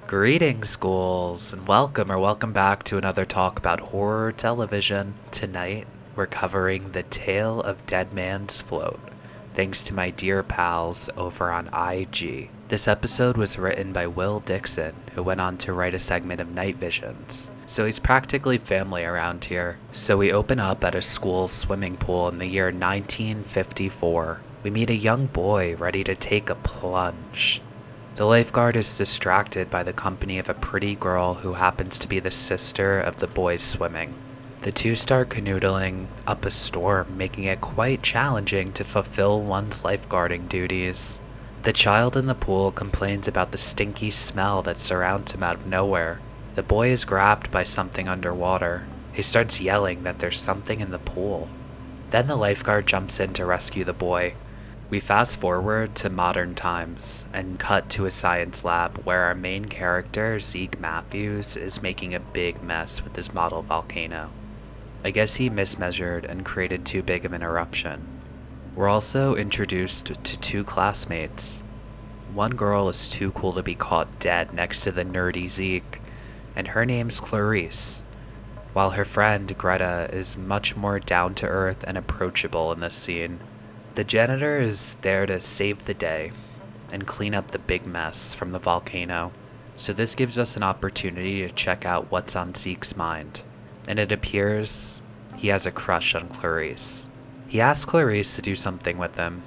Greetings, schools, and welcome back to another talk about horror television. Tonight, we're covering The Tale of Deadman's Float, thanks to my dear pals over on IG. This episode was written by Will Dixon, who went on to write a segment of Night Visions, so he's practically family around here. So we open up at a school swimming pool in the year 1954. We meet a young boy ready to take a plunge. The lifeguard is distracted by the company of a pretty girl who happens to be the sister of the boys swimming. The two start canoodling up a storm, making it quite challenging to fulfill one's lifeguarding duties. The child in the pool complains about the stinky smell that surrounds him out of nowhere. The boy is grabbed by something underwater. He starts yelling that there's something in the pool. Then the lifeguard jumps in to rescue the boy. We fast forward to modern times and cut to a science lab where our main character, Zeke Matthews, is making a big mess with his model volcano. I guess he mismeasured and created too big of an eruption. We're also introduced to two classmates. One girl is too cool to be caught dead next to the nerdy Zeke, and her name's Clarice, while her friend Greta is much more down-to-earth and approachable in this scene. The janitor is there to save the day and clean up the big mess from the volcano, so this gives us an opportunity to check out what's on Zeke's mind, and it appears he has a crush on Clarice. He asks Clarice to do something with him.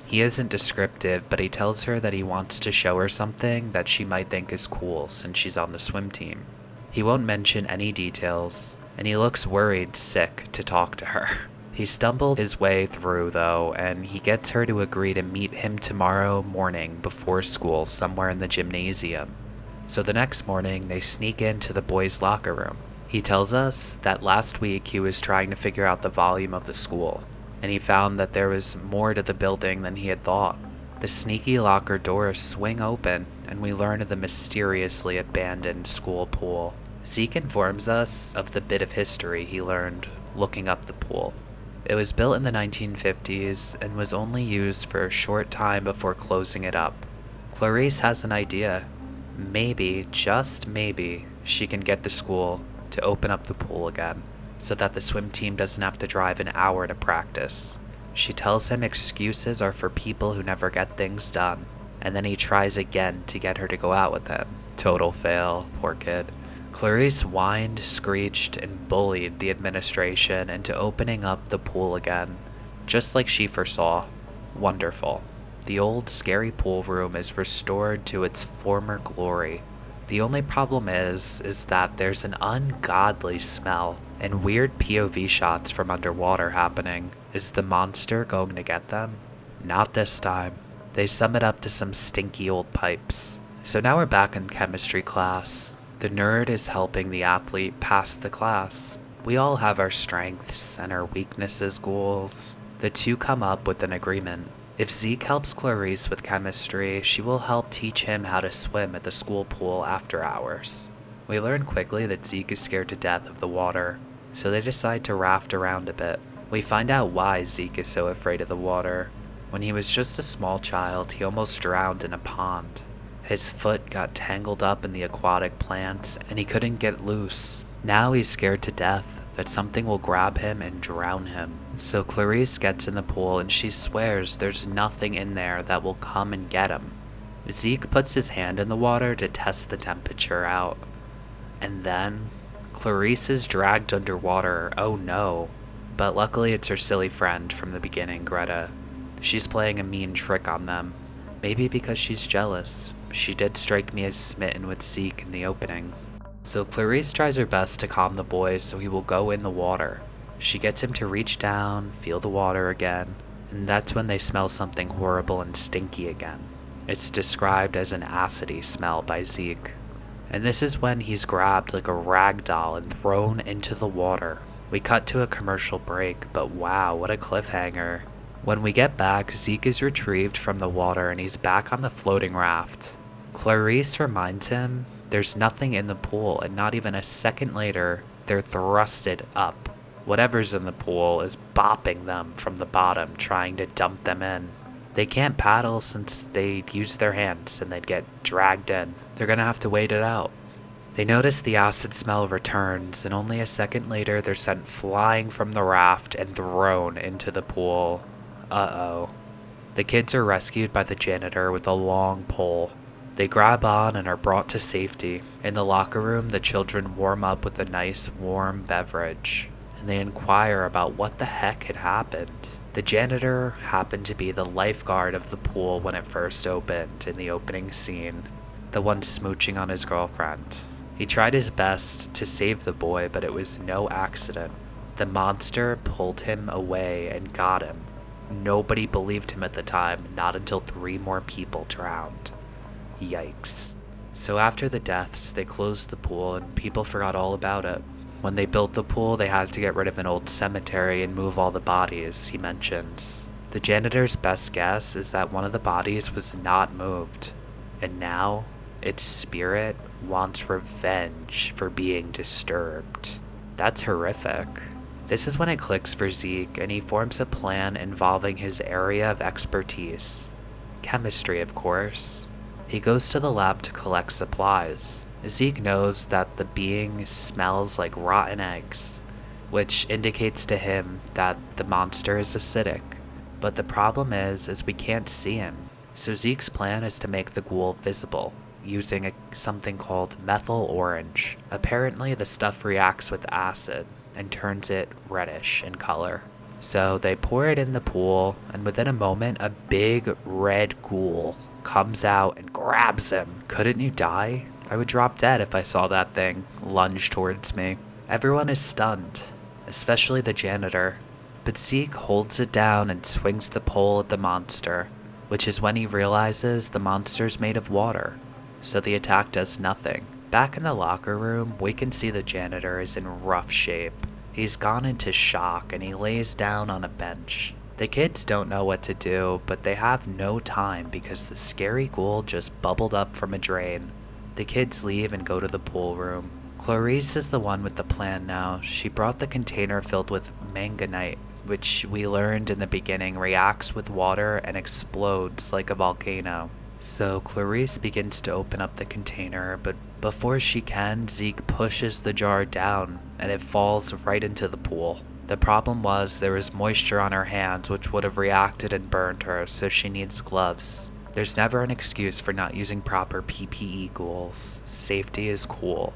He isn't descriptive, but he tells her that he wants to show her something that she might think is cool since she's on the swim team. He won't mention any details, and he looks worried sick to talk to her. He stumbled his way through, though, and he gets her to agree to meet him tomorrow morning before school somewhere in the gymnasium. So the next morning, they sneak into the boys' locker room. He tells us that last week he was trying to figure out the volume of the school, and he found that there was more to the building than he had thought. The sneaky locker doors swing open, and we learn of the mysteriously abandoned school pool. Zeke informs us of the bit of history he learned looking up the pool. It was built in the 1950s and was only used for a short time before closing it up. Clarice has an idea. Maybe, just maybe, she can get the school to open up the pool again, so that the swim team doesn't have to drive an hour to practice. She tells him excuses are for people who never get things done, and then he tries again to get her to go out with him. Total fail, poor kid. Clarice whined, screeched, and bullied the administration into opening up the pool again, just like she foresaw. Wonderful. The old scary pool room is restored to its former glory. The only problem is that there's an ungodly smell and weird POV shots from underwater happening. Is the monster going to get them? Not this time. They sum it up to some stinky old pipes. So now we're back in chemistry class. The nerd is helping the athlete pass the class. We all have our strengths and our weaknesses goals. The two come up with an agreement. If Zeke helps Clarice with chemistry, she will help teach him how to swim at the school pool after hours. We learn quickly that Zeke is scared to death of the water, so they decide to raft around a bit. We find out why Zeke is so afraid of the water. When he was just a small child, he almost drowned in a pond. His foot got tangled up in the aquatic plants, and he couldn't get loose. Now he's scared to death that something will grab him and drown him. So Clarice gets in the pool, and she swears there's nothing in there that will come and get him. Zeke puts his hand in the water to test the temperature out. And then, Clarice is dragged underwater. Oh no. But luckily it's her silly friend from the beginning, Greta. She's playing a mean trick on them. Maybe because she's jealous. She did strike me as smitten with Zeke in the opening. So Clarice tries her best to calm the boy so he will go in the water. She gets him to reach down, feel the water again, and that's when they smell something horrible and stinky again. It's described as an acidy smell by Zeke. And this is when he's grabbed like a rag doll and thrown into the water. We cut to a commercial break, but wow, what a cliffhanger. When we get back, Zeke is retrieved from the water and he's back on the floating raft. Clarice reminds him there's nothing in the pool, and not even a second later, they're thrusted up. Whatever's in the pool is bopping them from the bottom, trying to dump them in. They can't paddle since they'd use their hands and they'd get dragged in. They're gonna have to wait it out. They notice the acid smell returns, and only a second later they're sent flying from the raft and thrown into the pool. Uh-oh. The kids are rescued by the janitor with a long pole. They grab on and are brought to safety. In the locker room, the children warm up with a nice warm beverage, and they inquire about what the heck had happened. The janitor happened to be the lifeguard of the pool when it first opened in the opening scene, the one smooching on his girlfriend. He tried his best to save the boy, but it was no accident. The monster pulled him away and got him. Nobody believed him at the time, not until 3 more people drowned. Yikes. So after the deaths, they closed the pool and people forgot all about it. When they built the pool, they had to get rid of an old cemetery and move all the bodies, he mentions. The janitor's best guess is that one of the bodies was not moved, and now its spirit wants revenge for being disturbed. That's horrific. This is when it clicks for Zeke, and he forms a plan involving his area of expertise. Chemistry, of course. He goes to the lab to collect supplies. Zeke knows that the being smells like rotten eggs, which indicates to him that the monster is acidic. But the problem is we can't see him. So Zeke's plan is to make the ghoul visible, using something called methyl orange. Apparently the stuff reacts with acid and turns it reddish in color. So they pour it in the pool, and within a moment a big red ghoul comes out and grabs him. Couldn't you die? I would drop dead if I saw that thing lunge towards me. Everyone is stunned, especially the janitor. But Zeke holds it down and swings the pole at the monster, which is when he realizes the monster's made of water, so the attack does nothing. Back in the locker room, we can see the janitor is in rough shape. He's gone into shock and he lays down on a bench. The kids don't know what to do, but they have no time because the scary ghoul just bubbled up from a drain. The kids leave and go to the pool room. Clarice is the one with the plan now. She brought the container filled with manganite, which we learned in the beginning reacts with water and explodes like a volcano. So Clarice begins to open up the container, but before she can, Zeke pushes the jar down and it falls right into the pool. The problem was there was moisture on her hands which would have reacted and burned her, so she needs gloves. There's never an excuse for not using proper PPE, ghouls. Safety is cool.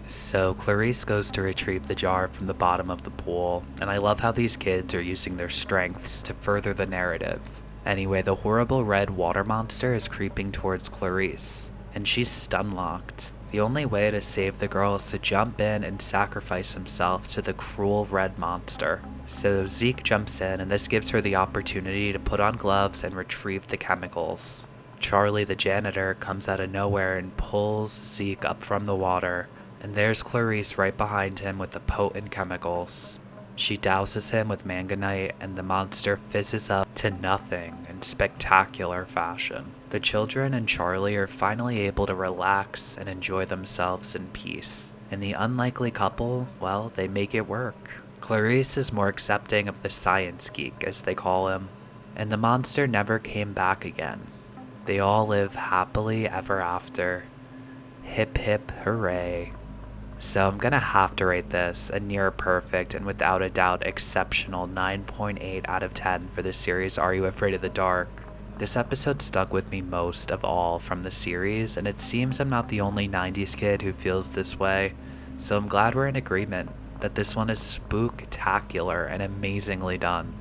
So Clarice goes to retrieve the jar from the bottom of the pool, and I love how these kids are using their strengths to further the narrative. Anyway, the horrible red water monster is creeping towards Clarice, and she's stun-locked. The only way to save the girl is to jump in and sacrifice himself to the cruel red monster. So Zeke jumps in, and this gives her the opportunity to put on gloves and retrieve the chemicals. Charlie the janitor comes out of nowhere and pulls Zeke up from the water, and there's Clarice right behind him with the potent chemicals. She douses him with manganite, and the monster fizzes up to nothing in spectacular fashion. The children and Charlie are finally able to relax and enjoy themselves in peace. And the unlikely couple, well, they make it work. Clarice is more accepting of the science geek, as they call him, and the monster never came back again. They all live happily ever after. Hip hip hooray. So I'm gonna have to rate this a near perfect and without a doubt exceptional 9.8 out of 10 for the series Are You Afraid of the Dark? This episode stuck with me most of all from the series, and it seems I'm not the only 90s kid who feels this way, so I'm glad we're in agreement that this one is spooktacular and amazingly done.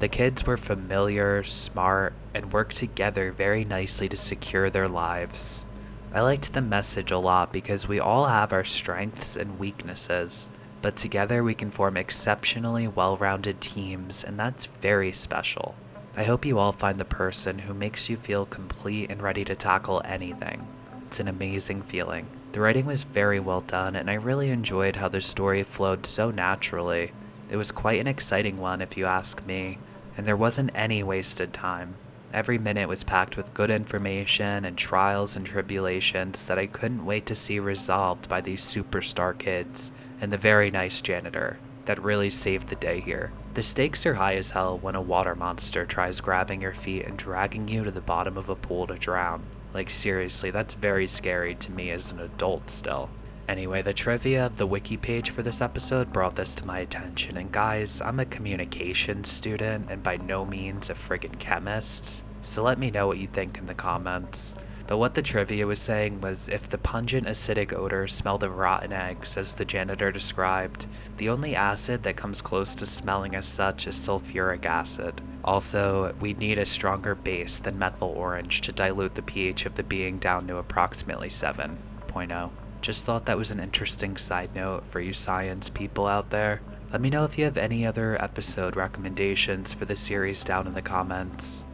The kids were familiar, smart, and worked together very nicely to secure their lives. I liked the message a lot because we all have our strengths and weaknesses, but together we can form exceptionally well-rounded teams, and that's very special. I hope you all find the person who makes you feel complete and ready to tackle anything. It's an amazing feeling. The writing was very well done, and I really enjoyed how the story flowed so naturally. It was quite an exciting one if you ask me, and there wasn't any wasted time. Every minute was packed with good information and trials and tribulations that I couldn't wait to see resolved by these superstar kids and the very nice janitor that really saved the day here. The stakes are high as hell when a water monster tries grabbing your feet and dragging you to the bottom of a pool to drown. Like seriously, that's very scary to me as an adult still. Anyway, the trivia of the wiki page for this episode brought this to my attention, and guys, I'm a communications student and by no means a friggin' chemist, so let me know what you think in the comments. But what the trivia was saying was if the pungent acidic odor smelled of rotten eggs, as the janitor described, the only acid that comes close to smelling as such is sulfuric acid. Also, we'd need a stronger base than methyl orange to dilute the pH of the being down to approximately 7.0. Just thought that was an interesting side note for you science people out there. Let me know if you have any other episode recommendations for the series down in the comments.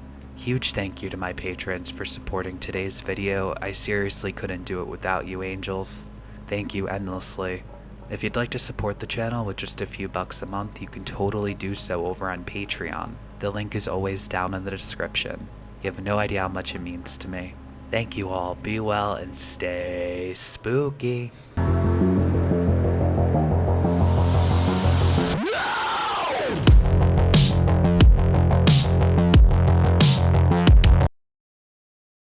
Huge thank you to my patrons for supporting today's video. I seriously couldn't do it without you angels. Thank you endlessly. If you'd like to support the channel with just a few bucks a month, you can totally do so over on Patreon. The link is always down in the description. You have no idea how much it means to me. Thank you all, be well, and stay spooky.